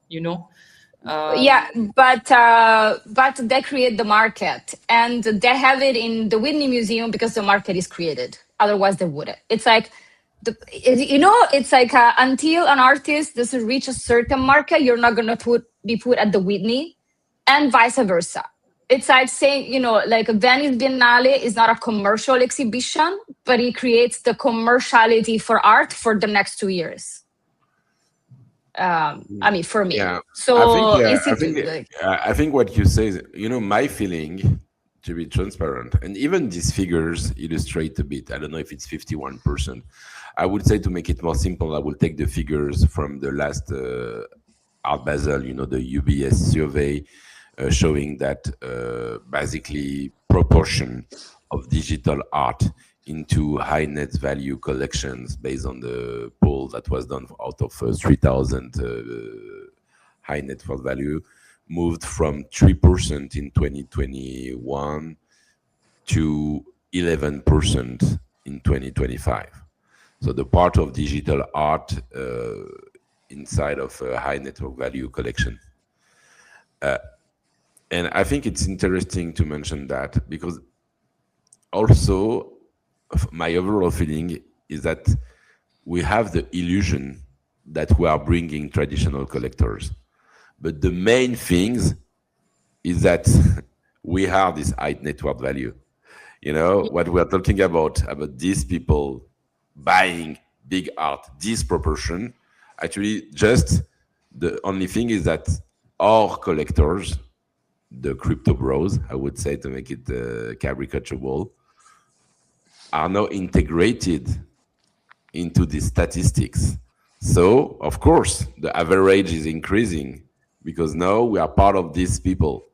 But they create the market, and they have it in the Whitney Museum because the market is created. Otherwise, they wouldn't. It's like, it's like until an artist doesn't reach a certain market, you're not gonna be put at the Whitney, and vice versa. It's like saying, like Venice Biennale is not a commercial exhibition, but it creates the commerciality for art for the next 2 years. For me. Yeah. So I think what you say is, my feeling, to be transparent, and even these figures illustrate a bit. I don't know if it's 51%. I would say, to make it more simple, I will take the figures from the last Art Basel, the UBS survey, showing that basically proportion of digital art into high net value collections, based on the poll that was done out of 3,000 high net worth value, moved from 3% in 2021 to 11% in 2025. So the part of digital art inside of a high net worth value collection. And I think it's interesting to mention that, because also my overall feeling is that we have the illusion that we are bringing traditional collectors. But the main things is that we have this high net worth value. What we're talking about these people buying big art, this proportion, actually just the only thing is that our collectors, the crypto bros, I would say, to make it caricaturable, are now integrated into the statistics. So, of course, the average is increasing because now we are part of these people.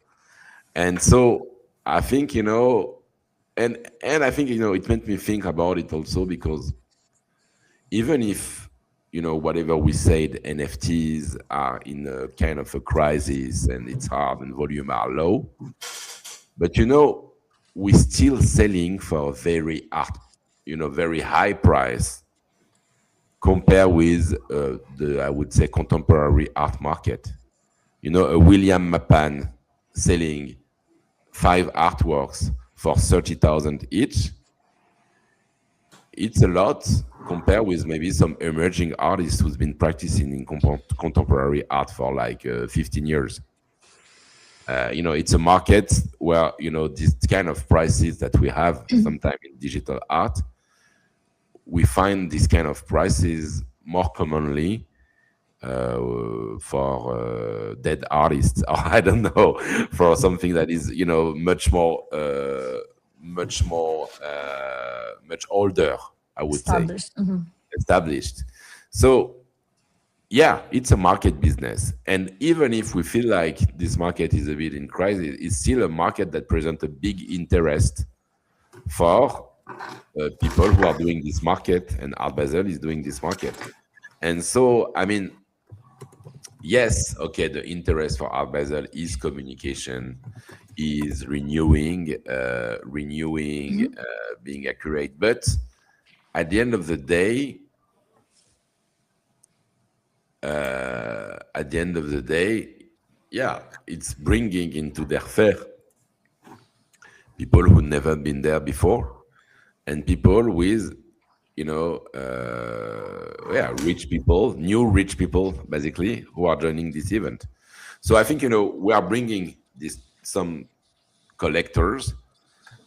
And so I think, and I think, it made me think about it also, because even if, whatever we said, NFTs are in a kind of a crisis and it's hard and volume are low, but we're still selling for a very high price compared with the, I would say, contemporary art market. A William Mapan selling 5 artworks for 30,000 each. It's a lot compared with maybe some emerging artists who's been practicing in contemporary art for like 15 years. It's a market where, this kind of prices that we have sometimes in digital art, we find these kind of prices more commonly dead artists, or I don't know, for something that is, much more, much older, I would say, Established. Mhm. established. So yeah, it's a market business, and even if we feel like this market is a bit in crisis, it's still a market that presents a big interest for people who are doing this market, and Art Basel is doing this market. And so, I mean, yes, okay, the interest for Art Basel is communication, is being accurate. But at the end of the day, yeah, it's bringing into their fair people who never been there before, and people with, yeah, rich people, new rich people, basically, who are joining this event. So I think, we are bringing this some collectors,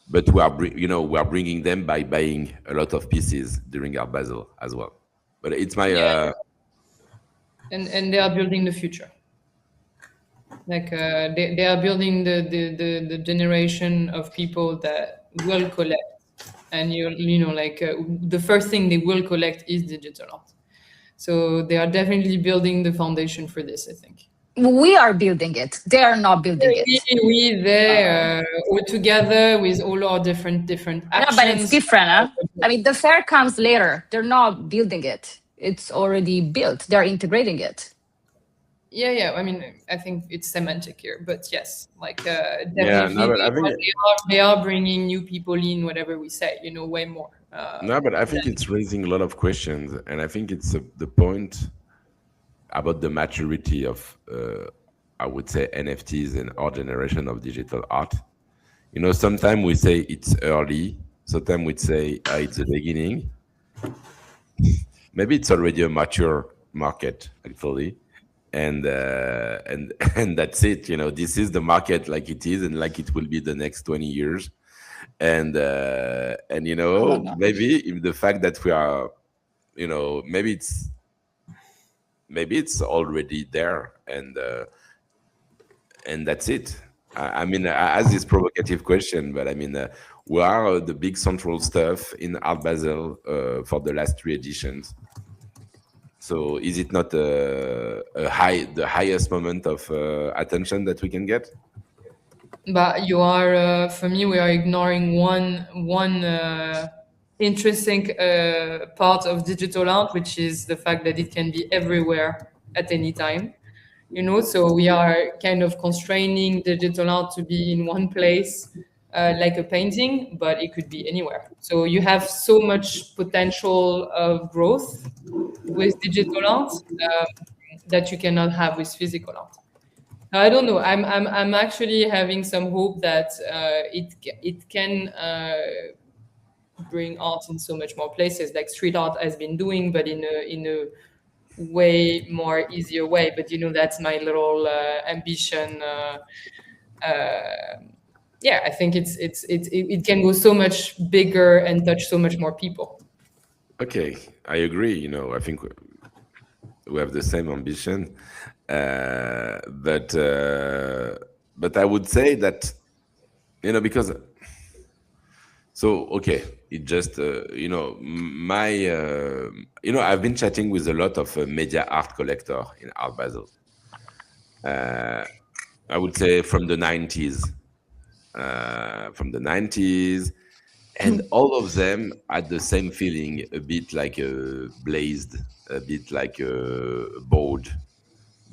but we are bringing them by buying a lot of pieces during our Basel as well. But it's my Yeah. And they are building the future. Like they are building the generation of people that will collect, and the first thing they will collect is digital art. So they are definitely building the foundation for this, I think. We are building it. They are not building it. We there all together with all our different No, actions. but it's different. Huh? I mean, the fair comes later. They're not building it. It's already built. They're integrating it. Yeah. I mean, I think it's semantic here, but yes, like definitely yeah, no, but I think they are bringing new people in, whatever we say, way more. no, but I think it's raising a lot of questions, and I think it's the point about the maturity of, I would say, NFTs and our generation of digital art. Sometimes we say it's early, sometimes we say it's the beginning. Maybe it's already a mature market, actually, and and that's it. This is the market like it is, and like it will be the next 20 years. And maybe if the fact that we are, maybe it's already there, and that's it. I mean, I ask this provocative question, but I mean, we are the big central stuff in Art Basel for the last 3 editions. So is it not the highest moment of attention that we can get? But you are, for me, we are ignoring one interesting part of digital art, which is the fact that it can be everywhere at any time. So we are kind of constraining digital art to be in one place, like a painting, but it could be anywhere. So you have so much potential of growth with digital art that you cannot have with physical art. I don't know. I'm actually having some hope that it can bring art in so much more places, like street art has been doing, but in a way more easier way. But that's my little ambition. Yeah, I think it can go so much bigger and touch so much more people. Okay, I agree. I think we have the same ambition, but I would say that, because okay, it just my I've been chatting with a lot of media art collector in Art Basel. I would say from the 90s, and all of them had the same feeling, a bit like blazed, a bit like bored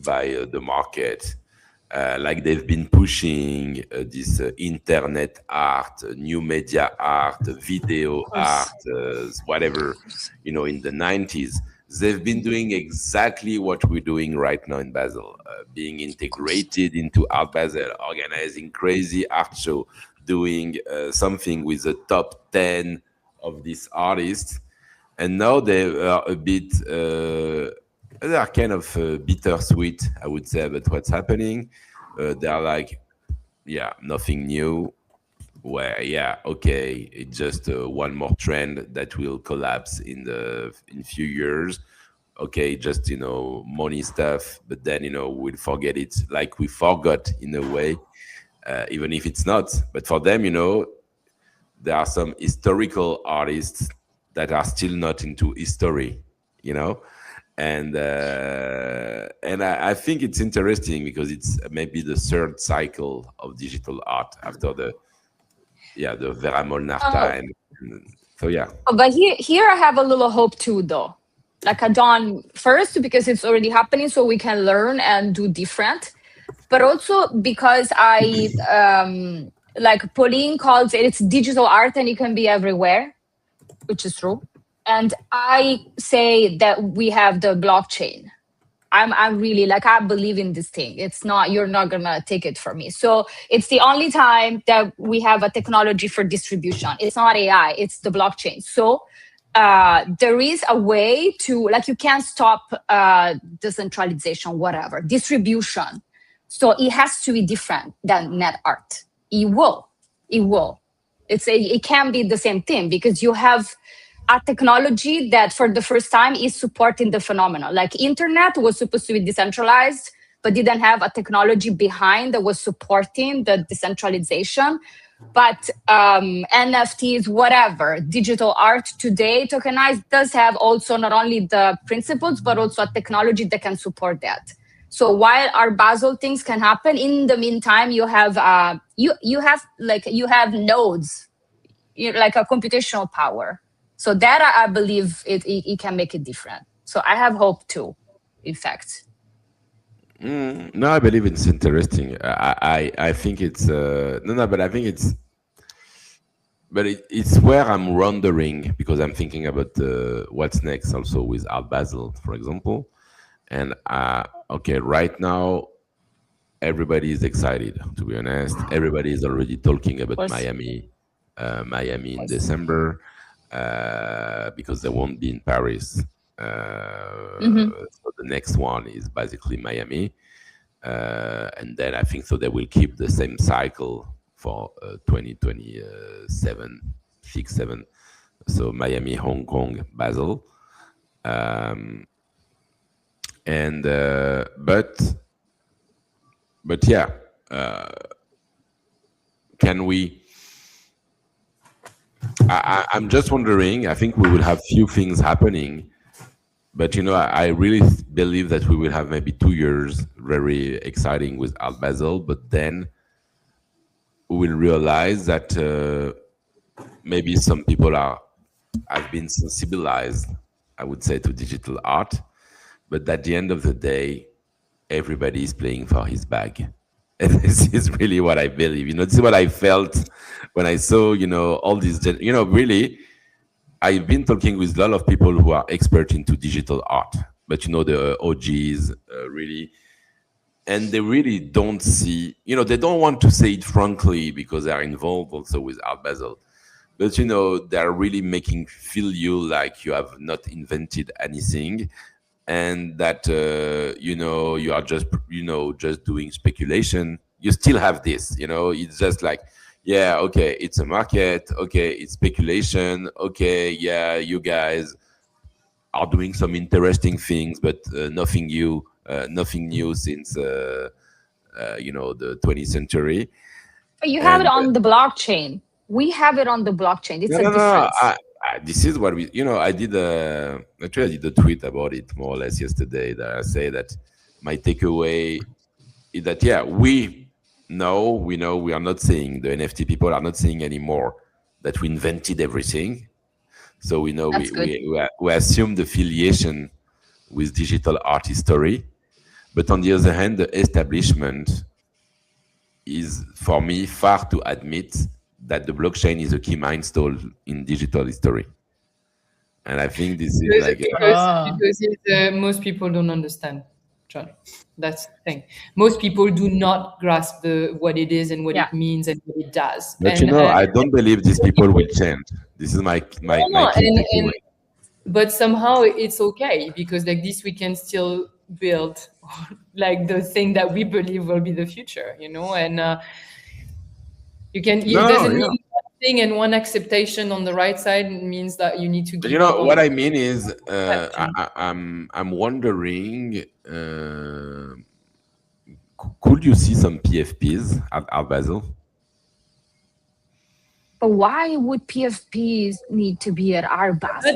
by the market. Like they've been pushing this internet art, new media art, video art, whatever, in the 90s. They've been doing exactly what we're doing right now in Basel, being integrated into Art Basel, organizing crazy art show, doing something with the top 10 of these artists. And now they are a bit, they are kind of bittersweet, I would say, about what's happening. They are like, yeah, nothing new. Where, yeah, okay, it's just one more trend that will collapse in few years. okay, just money stuff, but then we'll forget it, like we forgot in a way, even if it's not. But for them, there are some historical artists that are still not into history, and I think it's interesting because it's maybe the third cycle of digital art after the Vera Molnar time. So yeah. But here I have a little hope too, though. Like I don't, first because it's already happening, so we can learn and do different. But also because I like Pauline calls it, it's digital art and it can be everywhere, which is true. And I say that we have the blockchain. I'm really like, I believe in this thing. It's not, you're not gonna take it from me. So it's the only time that we have a technology for distribution. It's not AI, it's the blockchain. So there is a way to, like, you can't stop decentralization, whatever, distribution. So it has to be different than net art. It will. It can be the same thing because you have a technology that for the first time is supporting the phenomenon. Like internet was supposed to be decentralized, but didn't have a technology behind that was supporting the decentralization. But NFTs, whatever, digital art today, tokenized, does have also not only the principles, but also a technology that can support that. So while Art Basel things can happen, in the meantime, you have you have nodes, like a computational power. So that I believe it can make it different. So I have hope too, in fact. No, I believe it's interesting. I think it's but I think it's where I'm wondering, because I'm thinking about what's next also with Art Basel, for example. And okay, right now everybody is excited. To be honest, everybody is already talking about Miami in December. Because they won't be in Paris. So the next one is basically Miami. And then I think so they will keep the same cycle for 2027, 6, 7. So Miami, Hong Kong, Basel. But yeah, can we... I'm just wondering, I think we will have few things happening, but I really believe that we will have maybe 2 years very exciting with Art Basel, but then we will realize that maybe some people have been sensibilized, I would say, to digital art, but at the end of the day, everybody is playing for his bag. And this is really what I believe. This is what I felt when I saw, all these, really, I've been talking with a lot of people who are expert into digital art, but the OGs, really, and they really don't see, they don't want to say it frankly because they are involved also with Art Basel, but they're really feel you like you have not invented anything, and that you are just just doing speculation. You still have this, it's just like, yeah, okay, it's a market, okay, it's speculation, okay, yeah, you guys are doing some interesting things, but nothing new since the 20th century. But you have it on the blockchain. We have it on the blockchain. It's a difference. This is what we, I did a tweet about it more or less yesterday, that I say that my takeaway is that, yeah, we know we are not saying, the NFT people are not saying anymore that we invented everything. So we know we assume the affiliation with digital art history. But on the other hand, the establishment is, for me, far to admit that the blockchain is a key milestone in digital history. And I think this is because most people don't understand, John. That's the thing. Most people do not grasp what it is and what it means and what it does. But I don't believe these people will change. This is my key takeaway. But somehow it's okay, because like this we can still build like the thing that we believe will be the future, and you can. It doesn't mean thing and one acceptation on the right side means that you need to give You up know on what I mean is, acceptance. I'm wondering, could you see some PFPs at Art Basel? But why would PFPs need to be at Art Basel?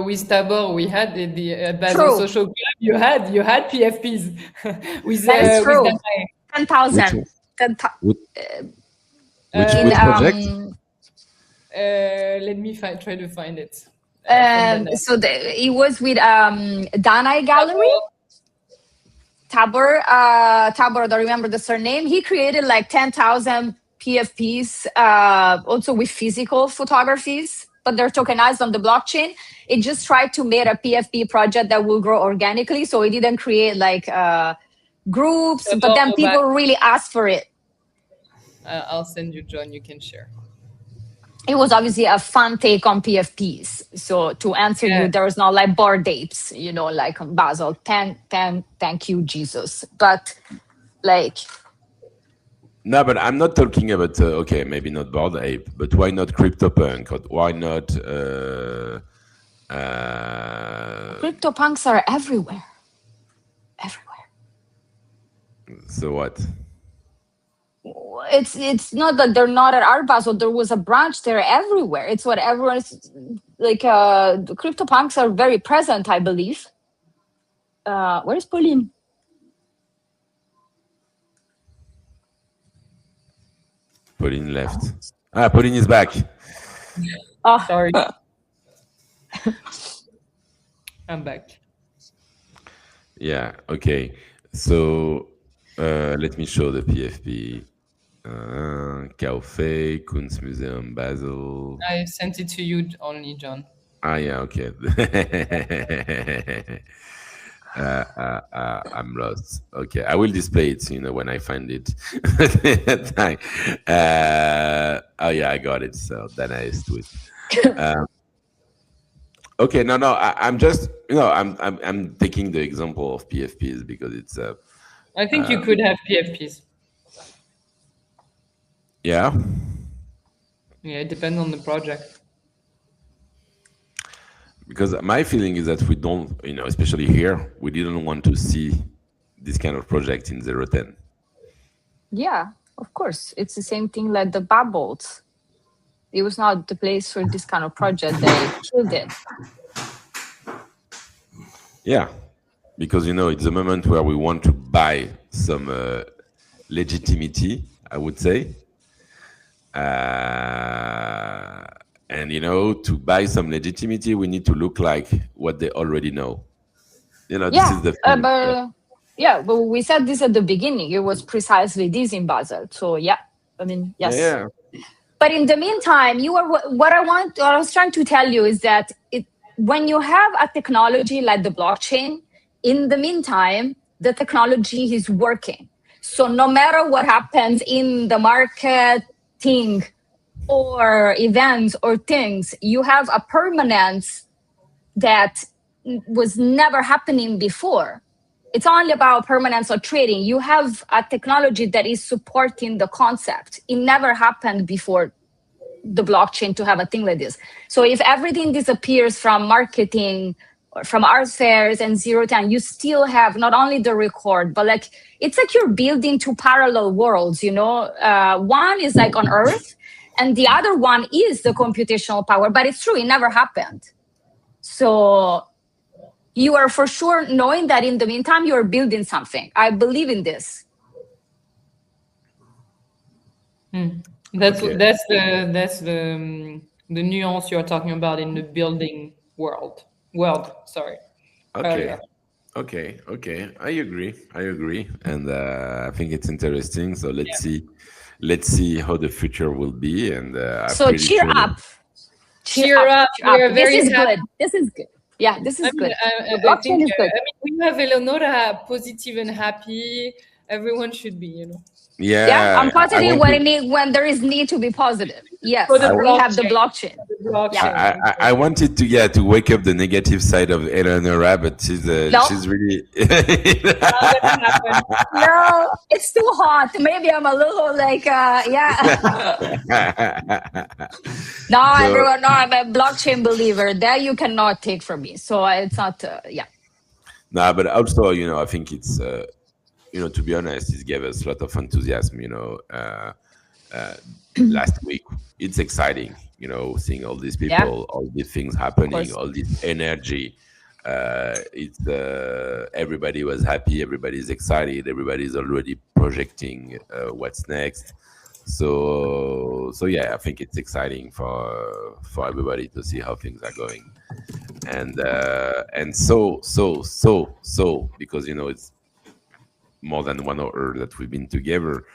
With Tabor, we had the Basel True. Social Club. You had PFPs with That is true. with Danae. 10,000. Which project? Let me try to find it. from Danae. So it was with Danae Gallery. Tabor, I don't remember the surname. He created like 10,000 PFPs, also with physical photographies, but they're tokenized on the blockchain. It just tried to make a PFP project that will grow organically. So it didn't create like groups, but then people really asked for it. I'll send you, John, you can share. It was obviously a fun take on PFPs. So to answer you, there was not like Bored Apes, you know, like on Basel. Thank you, Jesus. But like... No, but I'm not talking about, okay, maybe not Bored Ape, but why not CryptoPunk? Or why not... CryptoPunks are everywhere. Everywhere. So what? It's not that they're not at Art Basel. There was a branch there everywhere. It's what everyone's like. The CryptoPunks are very present, I believe. Where's Pauline? Pauline left. Pauline is back. Oh, sorry. I'm back. Yeah. Okay. So let me show the PFP. Kaufei, Kunstmuseum, Basel. I sent it to you only, John. Yeah, okay. I'm lost. Okay, I will display it, you know, when I find it. Oh yeah, I got it. So then I tweet. Okay, no, I'm just, you know, I'm taking the example of PFPs because it's. I think you could have PFPs. Yeah. Yeah, it depends on the project. Because my feeling is that we don't, you know, especially here, we didn't want to see this kind of project in 010. Yeah, of course. It's the same thing like the bubbles. It was not the place for this kind of project. They killed it. Yeah, because, you know, it's a moment where we want to buy some legitimacy, I would say. And, you know, to buy some legitimacy, we need to look like what they already know. You know, this is the thing. But we said this at the beginning. It was precisely this in Basel. So, yeah, I mean, yes. Yeah. But in the meantime, what I was trying to tell you is that when you have a technology like the blockchain, in the meantime, the technology is working. So no matter what happens in the marketing or events or things, you have a permanence that was never happening before. It's only about permanence or trading. You have a technology that is supporting the concept. It never happened before the blockchain to have a thing like this. So if everything disappears from marketing, or from art fairs and 010, you still have not only the record, but like it's like you're building two parallel worlds, you know? One is like on Earth, and the other one is the computational power. But it's true, it never happened. So you are for sure knowing that in the meantime, you're building something. I believe in this. That's the nuance you're talking about in the building world. Sorry. Okay. I agree, and I think it's interesting. So let's see how the future will be. And so cheer up. This is good. This is good. Yeah, this is good. The blockchain is good. I mean, we have Eleonora positive and happy. Everyone should be, you know. Yeah, I'm I positive wanted, when there is need to be positive. Yes, For the we have the blockchain. The blockchain. I wanted to wake up the negative side of Eleonora, but No, she's really Not gonna happen. no, it's too hot. Maybe I'm a little like, yeah. No, so everyone, no, I'm a blockchain believer. That you cannot take from me. So it's not, yeah. no, but also I think it's to be honest, it gave us a lot of enthusiasm. Last week it's exciting. Seeing all these Yeah, people, all these things of happening, course. all this energy. It's Everybody was happy, everybody's excited, everybody's already projecting what's next. So yeah, I think it's exciting for everybody to see how things are going, and so because it's more than 1 hour that we've been together.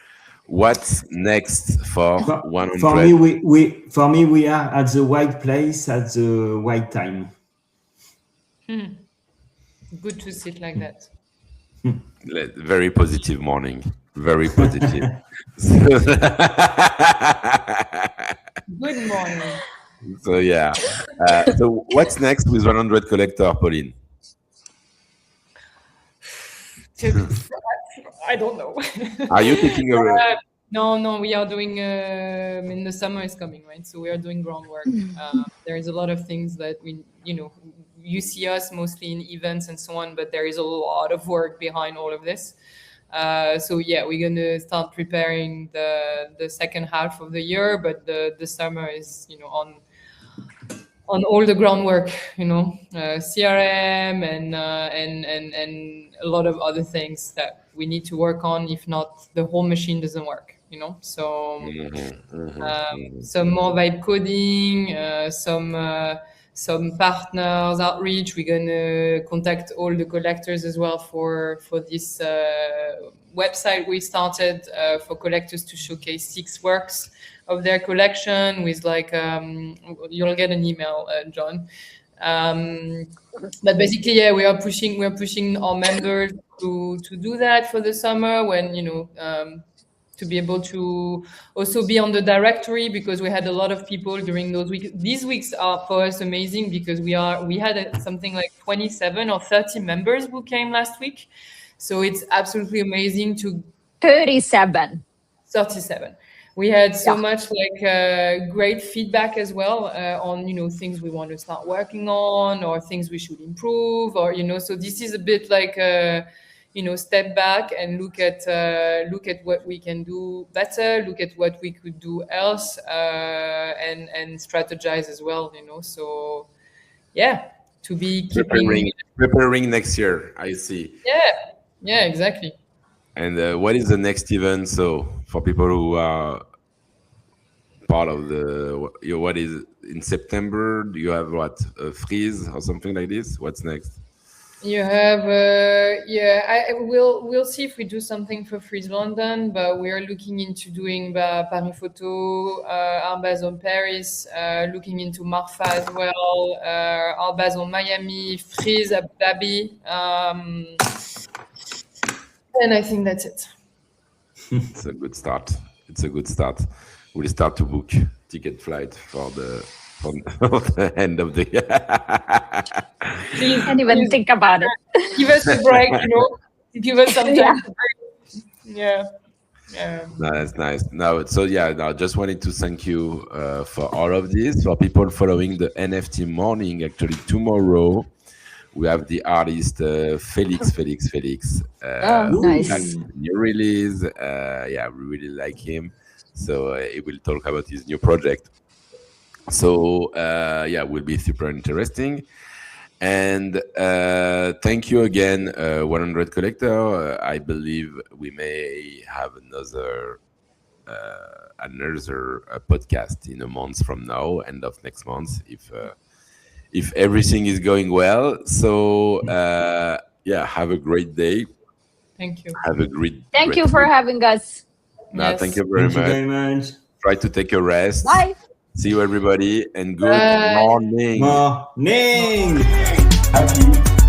What's next for For me, 100? we are at the right place at the right time. Good to sit like that. Very positive morning. Very positive. Good morning. So yeah. So what's next with 100 Collector, Pauline? I don't know. Are you taking a? No, we are doing, the summer is coming, right? So we are doing groundwork. There is a lot of things that you see us mostly in events and so on, but there is a lot of work behind all of this. So yeah, we're going to start preparing the second half of the year, but the summer is, on all the groundwork, CRM and a lot of other things that we need to work on. If not, the whole machine doesn't work, So some more vibe coding, some partners outreach. We're gonna contact all the collectors as well for this website we started for collectors to showcase 6 works of their collection with you'll get an email, John. But basically, yeah, we are pushing our members to do that for the summer when to be able to also be on the directory, because we had a lot of people during those weeks. These weeks are for us amazing because we had something like 27 or 30 members who came last week. So it's absolutely amazing to 37. We had so much great feedback as well on things we want to start working on or things we should improve, or so this is a bit like step back and look at what we can do better, look at what we could do else, and strategize as well, so yeah, to be preparing next year. I see. Yeah, exactly. And what is the next event? So for people who are part of what is in September? Do you have a freeze or something like this? What's next? You have we'll see if we do something for Freeze London, but we are looking into doing Paris Photo, Art Basel Paris, looking into Marfa as well, Art Basel Miami, Freeze Abu Dhabi, and I think that's it. It's a good start. We'll start to book ticket flight for the end of the year. Please, Can't even think about it. Give us a break, give us some time. Yeah. No, that's nice. No, just wanted to thank you for all of this. For people following the NFT morning, actually tomorrow we have the artist Felix. Nice. New release. We really like him. So he will talk about his new project. So will be super interesting. And thank you again, 100 Collector. I believe we may have another podcast in a month from now, end of next month, if everything is going well. So have a great day. Thank you. Have a great. Thank you for having us. No, thank you very much. Try to take a rest. Bye. See you, everybody, and good morning. Morning. Happy